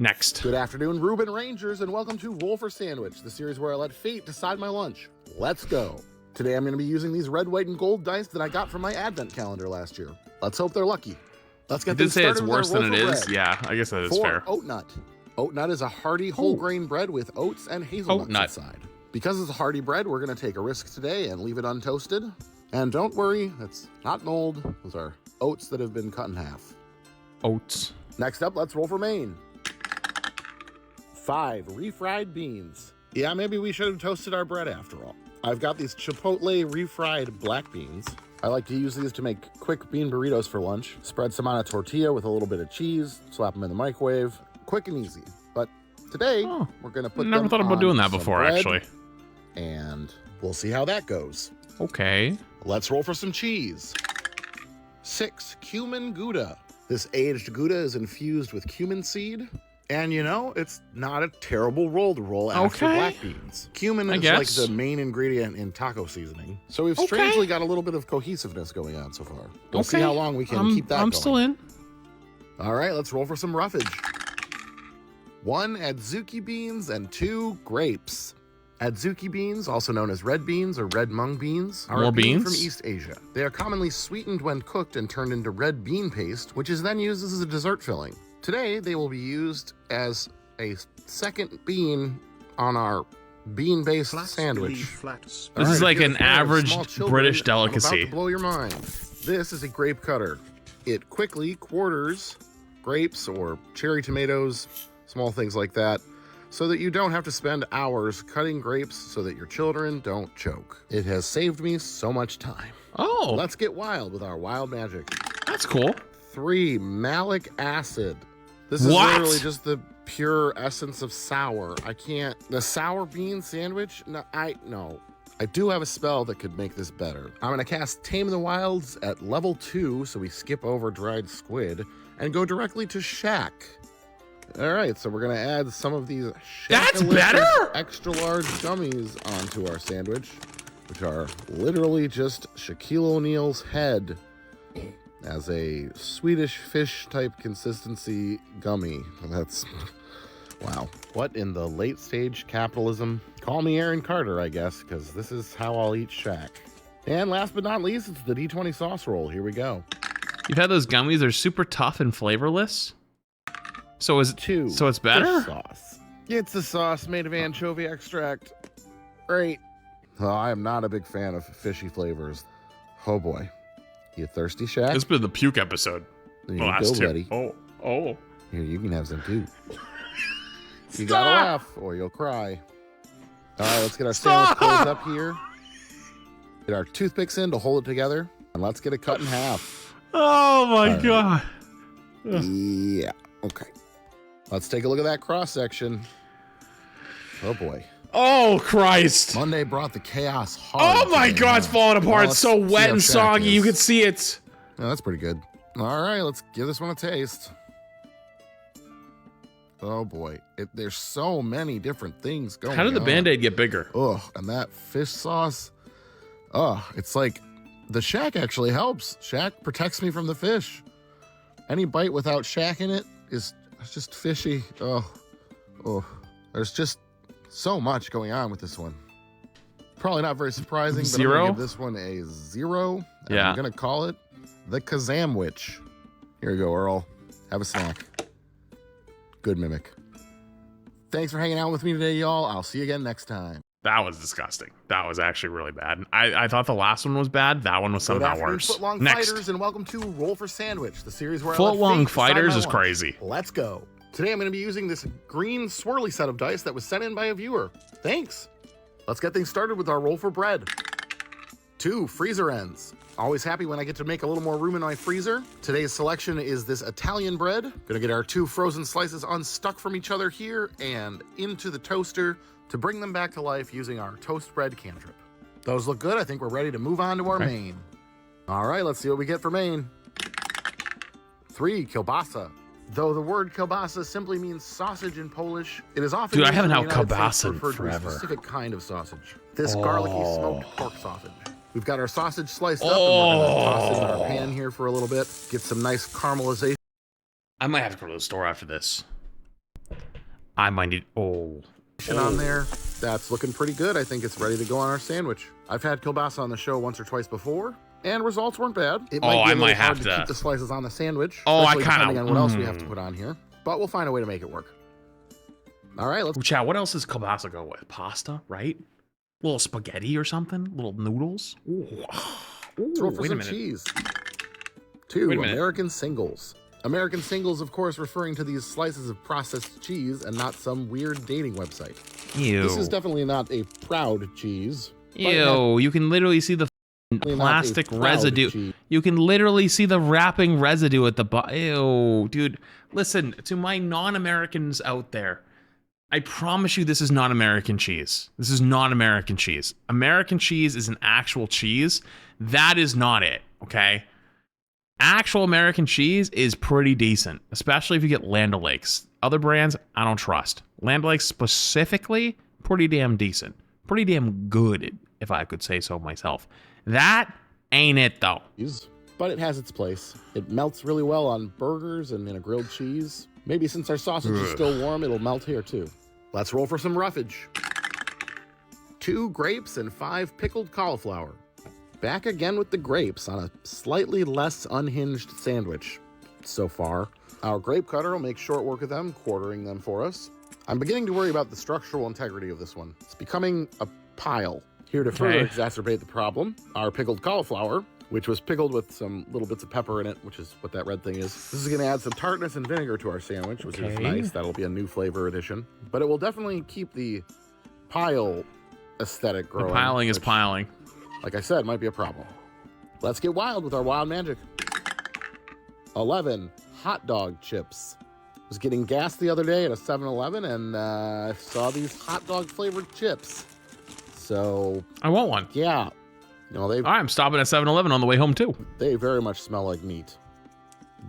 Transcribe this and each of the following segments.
Next. Good afternoon, Reuben Rangers, and welcome to Roll for Sandwich, the series where I let fate decide my lunch. Let's go. Today I'm going to be using these red, white, and gold dice that I got from my advent calendar last year. Let's hope they're lucky. Let's get things started. You did say it's worse than it is? Yeah, I guess that is fair. Oat nut. Oat nut is a hearty whole grain bread with oats and hazelnuts inside. Because it's a hearty bread, we're going to take a risk today and leave it untoasted. And don't worry, it's not mold. Those are oats that have been cut in half. Oats. Next up, let's roll for Maine. 5 refried beans. Yeah, maybe we should have toasted our bread after all. I've got these Chipotle refried black beans. I like to use these to make quick bean burritos for lunch. Spread some on a tortilla with a little bit of cheese, slap them in the microwave. Quick and easy. But today, we're going to put never thought about doing that before, bread, actually. And we'll see how that goes. Okay. Let's roll for some cheese. 6 cumin Gouda. This aged Gouda is infused with cumin seed. And you know, it's not a terrible roll to roll after black beans. Cumin is like the main ingredient in taco seasoning. So we've strangely got a little bit of cohesiveness going on so far. We'll see how long we can keep that going. I'm still in. All right, let's roll for some roughage. 1 adzuki beans and 2 grapes. Adzuki beans, also known as red beans or red mung beans, are a bean from East Asia. They are commonly sweetened when cooked and turned into red bean paste, which is then used as a dessert filling. Today, they will be used as a second bean on our bean-based sandwich. This is like an average British delicacy. I'm about to blow your mind. This is a grape cutter. It quickly quarters grapes or cherry tomatoes, small things like that, so that you don't have to spend hours cutting grapes so that your children don't choke. It has saved me so much time. Oh. Let's get wild with our wild magic. That's cool. 3 malic acid. This is literally just the pure essence of sour. The sour bean sandwich? No. I do have a spell that could make this better. I'm gonna cast Tame the Wilds at level 2, so we skip over dried squid and go directly to Shack. All right, so we're gonna add some of these extra large gummies onto our sandwich, which are literally just Shaquille O'Neal's head as a Swedish fish type consistency gummy. That's, wow. What in the late stage capitalism? Call me Aaron Carter, I guess, because this is how I'll eat Shack. And last but not least, it's the D20 sauce roll. Here we go. You've had those gummies, they're super tough and flavorless. So is it, so it's better? Sauce. It's the sauce made of anchovy extract. Great. Oh, I am not a big fan of fishy flavors. Oh boy. You thirsty, Shaq? This has been the puke episode. The last two. Buddy. Oh. Here, you can have some too. You gotta laugh or you'll cry. All right, let's get our sandwich closed up here. Get our toothpicks in to hold it together. And let's get it cut in half. Oh my God. Yeah, okay. Let's take a look at that cross section. Oh boy. Oh Christ. Monday brought the chaos hard. Oh my God, it's falling apart. It's so wet and soggy. You can see it. Oh, that's pretty good. All right, let's give this one a taste. Oh boy. There's so many different things going on. How did the Band-Aid get bigger? Oh, and that fish sauce. Oh, it's like the Shack actually helps. Shack protects me from the fish. Any bite without Shack in it is just fishy. Oh, there's just so much going on with this one. Probably not very surprising, but I'm gonna give this one a 0. And I'm gonna call it the Kazamwich. Here you go, Earl. Have a snack. Good mimic. Thanks for hanging out with me today, y'all. I'll see you again next time. That was disgusting. That was actually really bad. I thought the last one was bad. That one was somehow worse. Footlong Fighters, and welcome to Roll for Sandwich, the series where Footlong Fighters is crazy. Let's go. Today I'm going to be using this green swirly set of dice that was sent in by a viewer. Thanks. Let's get things started with our roll for bread. 2 freezer ends. Always happy when I get to make a little more room in my freezer. Today's selection is this Italian bread. Gonna get our 2 frozen slices unstuck from each other here and into the toaster to bring them back to life using our toast bread cantrip. Those look good. I think we're ready to move on to our main. All right, let's see what we get for main. 3 kielbasa. Though the word kielbasa simply means sausage in Polish, it is often I haven't had kielbasa forever. A specific kind of sausage. This garlicky smoked pork sausage. We've got our sausage sliced up, and we're gonna toss it in our pan here for a little bit. Get some nice caramelization. I might have to go to the store after this. I might need. On there. That's looking pretty good. I think it's ready to go on our sandwich. I've had kielbasa on the show once or twice before, and results weren't bad. It might be a little hard to keep the slices on the sandwich. Depending on what else we have to put on here, but we'll find a way to make it work. All right, let's. Chat. What else does kielbasa go with? Pasta, right? Little spaghetti or something. Little noodles. Let's roll for some cheese. 2 American singles. American singles, of course, referring to these slices of processed cheese and not some weird dating website. Ew. This is definitely not a proud cheese. Ew, you can literally see the plastic residue. You can literally see the wrapping residue at the bottom. Ew, dude. Listen, to my non-Americans out there, I promise you this is not American cheese. This is not American cheese. American cheese is an actual cheese. That is not it, okay? Actual American cheese is pretty decent, especially if you get Land O'Lakes. Other brands, I don't trust. Land O'Lakes specifically, pretty damn decent. Pretty damn good, if I could say so myself. That ain't it, though. But it has its place. It melts really well on burgers and in a grilled cheese. Maybe since our sausage is still warm, it'll melt here, too. Let's roll for some roughage. 2 grapes and 5 pickled cauliflower. Back again with the grapes on a slightly less unhinged sandwich so far. Our grape cutter will make short work of them, quartering them for us. I'm beginning to worry about the structural integrity of this one. It's becoming a pile. Here to further exacerbate the problem, our pickled cauliflower, which was pickled with some little bits of pepper in it, which is what that red thing is. This is going to add some tartness and vinegar to our sandwich, which is nice. That'll be a new flavor addition. But it will definitely keep the pile aesthetic growing. The piling is piling. Like I said, might be a problem. Let's get wild with our wild magic. 11 hot dog chips. Was getting gas the other day at a 7-Eleven and I saw these hot dog flavored chips. So I want one. Yeah. I'm stopping at 7-Eleven on the way home too. They very much smell like meat.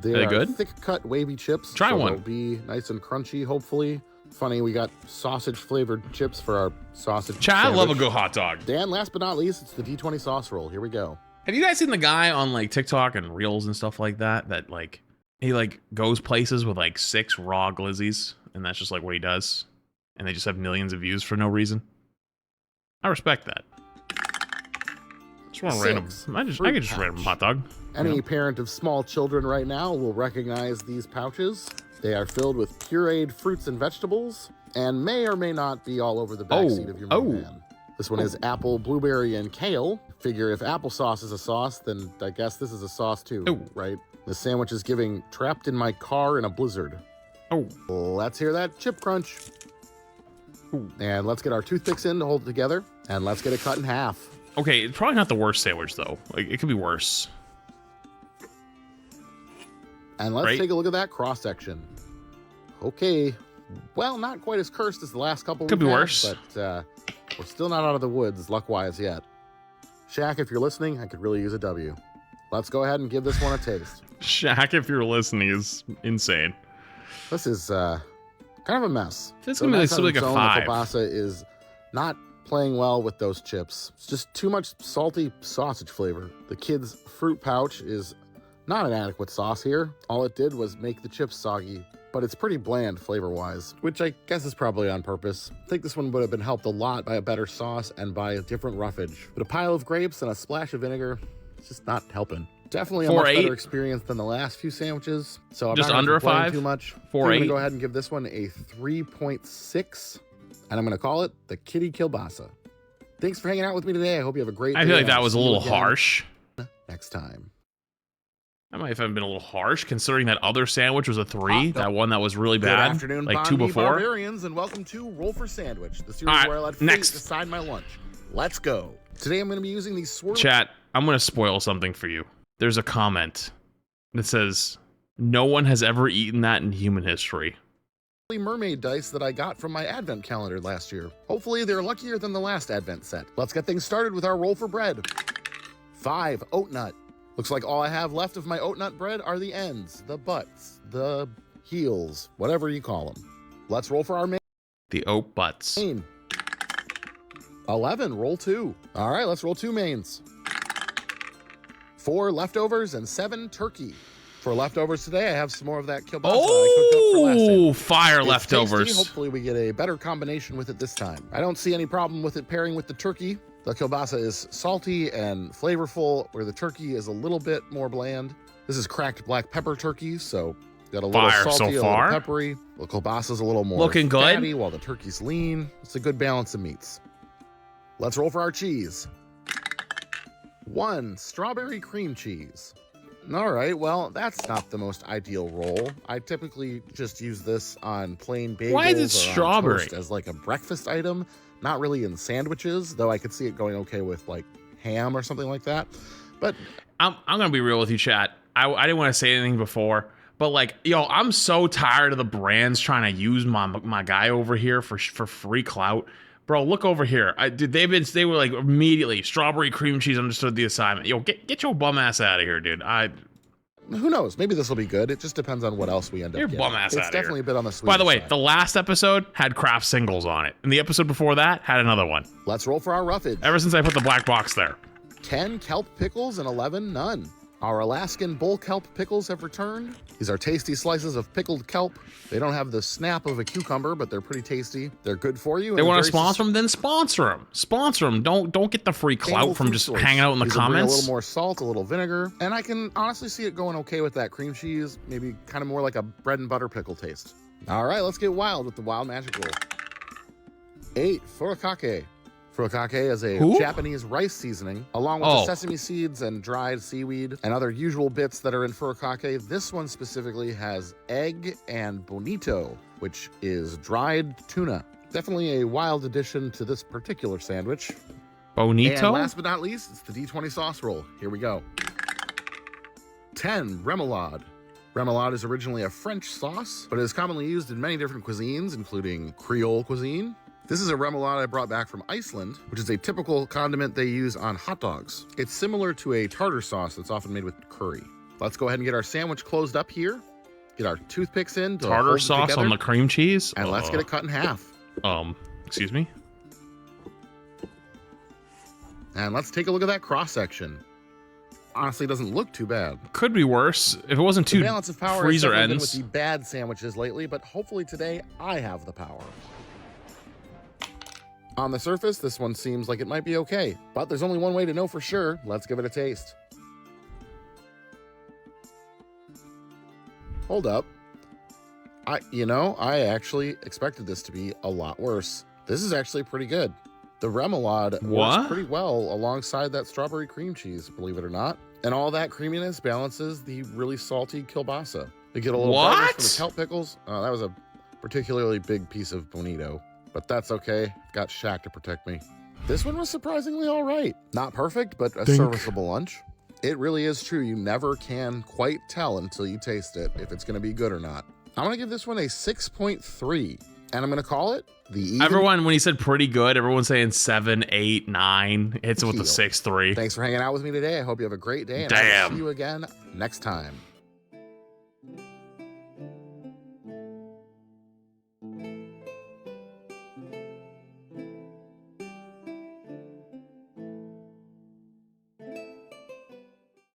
They are good? Thick cut wavy chips. Try one. They'll be nice and crunchy, hopefully. Funny, we got sausage flavored chips for our sausage I sandwich. love a good hot dog. Dan, last but not least, it's the D20 sauce roll. Here we go. Have you guys seen the guy on like TikTok and Reels and stuff like that? That like he like goes places with like 6 raw glizzies, and that's just like what he does, and they just have millions of views for no reason. I respect that. Just want a random. I could just random hot dog. Any parent of small children right now will recognize these pouches. They are filled with pureed fruits and vegetables, and may or may not be all over the backseat of your minivan. This one is apple, blueberry, and kale. Figure if applesauce is a sauce, then I guess this is a sauce too, right? The sandwich is giving trapped in my car in a blizzard. Let's hear that chip crunch. And let's get our toothpicks in to hold it together, and let's get it cut in half. Okay, it's probably not the worst sandwich though. Like it could be worse. And let's take a look at that cross section. Okay, well, not quite as cursed as the last couple. Could be worse, but we're still not out of the woods luck-wise yet. Shaq, if you're listening, I could really use a W. Let's go ahead and give this one a taste. Shaq, if you're listening, is insane. This is kind of a mess. It's gonna be like a 5. The kielbasa is not playing well with those chips. It's just too much salty sausage flavor. The kid's fruit pouch is not an adequate sauce here. All it did was make the chips soggy, but it's pretty bland flavor-wise, which I guess is probably on purpose. I think this one would have been helped a lot by a better sauce and by a different roughage. But a pile of grapes and a splash of vinegar, it's just not helping. Definitely a much better experience than the last few sandwiches. So I'm just not under a 5 too much. 4.8. I'm gonna go ahead and give this one a 3.6, and I'm gonna call it the Kitty Kielbasa. Thanks for hanging out with me today. I hope you have a great day. I feel like that was a little harsh. Next time. That might have been a little harsh, considering that other sandwich was a 3. That one that was really bad, Good afternoon, like Bon 2 Vie before. Barbarians, and welcome to Roll for Sandwich, the series where I let fate decide my lunch. Let's go. Today I'm going to be using these swirl. Chat, I'm going to spoil something for you. There's a comment that says, "No one has ever eaten that in human history." Mermaid dice that I got from my advent calendar last year. Hopefully they're luckier than the last advent set. Let's get things started with our roll for bread. 5 oat nut. Looks like all I have left of my oat nut bread are the ends, the butts, the heels, whatever you call them. Let's roll for our main. The oat butts. 11, roll 2. All right, let's roll 2 mains. 4 leftovers and 7 turkey. For leftovers today, I have some more of that kielbasa I cooked up for last Oh, time. fire It's leftovers. tasty. Hopefully we get a better combination with it this time. I don't see any problem with it pairing with the turkey. The kielbasa is salty and flavorful, where the turkey is a little bit more bland. This is cracked black pepper turkey, so got a little Fire salty, so a little far. peppery. The kielbasa's a little more Looking good. fatty, while the turkey's lean. It's a good balance of meats. Let's roll for our cheese. 1 strawberry cream cheese. All right, well, that's not the most ideal roll. I typically just use this on plain bagels. Why is it or on strawberry? toast as like a breakfast item, not really in sandwiches, though I could see it going okay with like ham or something like that. But I'm gonna be real with you, chat. I didn't want to say anything before, but like, yo, I'm so tired of the brands trying to use my guy over here for free clout. Bro, look over here. They were like immediately strawberry cream cheese understood the assignment. Yo, get your bum ass out of here, dude. who knows? Maybe this will be good. It just depends on what else we end up Your getting. bum ass It's outta definitely here. a bit on the sweet By the way, side. the last episode had craft singles on it, and the episode before that had another one. Let's roll for our roughage. Ever since I put the black box there. 10 kelp pickles and 11 none. Our Alaskan bull kelp pickles have returned. These are tasty slices of pickled kelp. They don't have the snap of a cucumber, but they're pretty tasty. They're good for you. They want to sponsor them, then sponsor them. Sponsor them. Don't get the free clout from just hanging out in the comments. A little more salt, a little vinegar, and I can honestly see it going okay with that cream cheese. Maybe kind of more like a bread and butter pickle taste. All right, let's get wild with the wild magic roll. 8 furikake. Furikake is a Japanese rice seasoning, along with the sesame seeds and dried seaweed and other usual bits that are in furikake. This one specifically has egg and bonito, which is dried tuna. Definitely a wild addition to this particular sandwich. Bonito? And last but not least, it's the D20 sauce roll. Here we go. 10 remoulade. Remoulade is originally a French sauce, but it is commonly used in many different cuisines, including Creole cuisine. This is a remoulade I brought back from Iceland, which is a typical condiment they use on hot dogs. It's similar to a tartar sauce that's often made with curry. Let's go ahead and get our sandwich closed up here. Get our toothpicks in. Tartar sauce on the cream cheese? And let's get it cut in half. Excuse me? And let's take a look at that cross section. Honestly, it doesn't look too bad. Could be worse if it wasn't too balance of power freezer has ends. been with the bad sandwiches lately, but hopefully today I have the power. On the surface, this one seems like it might be okay, but there's only one way to know for sure. Let's give it a taste. Hold up. I actually expected this to be a lot worse. This is actually pretty good. The remoulade works pretty well alongside that strawberry cream cheese, believe it or not. And all that creaminess balances the really salty kielbasa. We get a little brightness from the kelp pickles. That was a particularly big piece of bonito, but that's okay. Got Shaq to protect me. This one was surprisingly all right. Not perfect, but a serviceable lunch. It really is true. You never can quite tell until you taste it if it's going to be good or not. I'm going to give this one a 6.3, and I'm going to call it the even. Everyone, when he said pretty good, everyone's saying 7, 8, 9. Hits it with a 6.3. Thanks for hanging out with me today. I hope you have a great day, and I will see you again next time.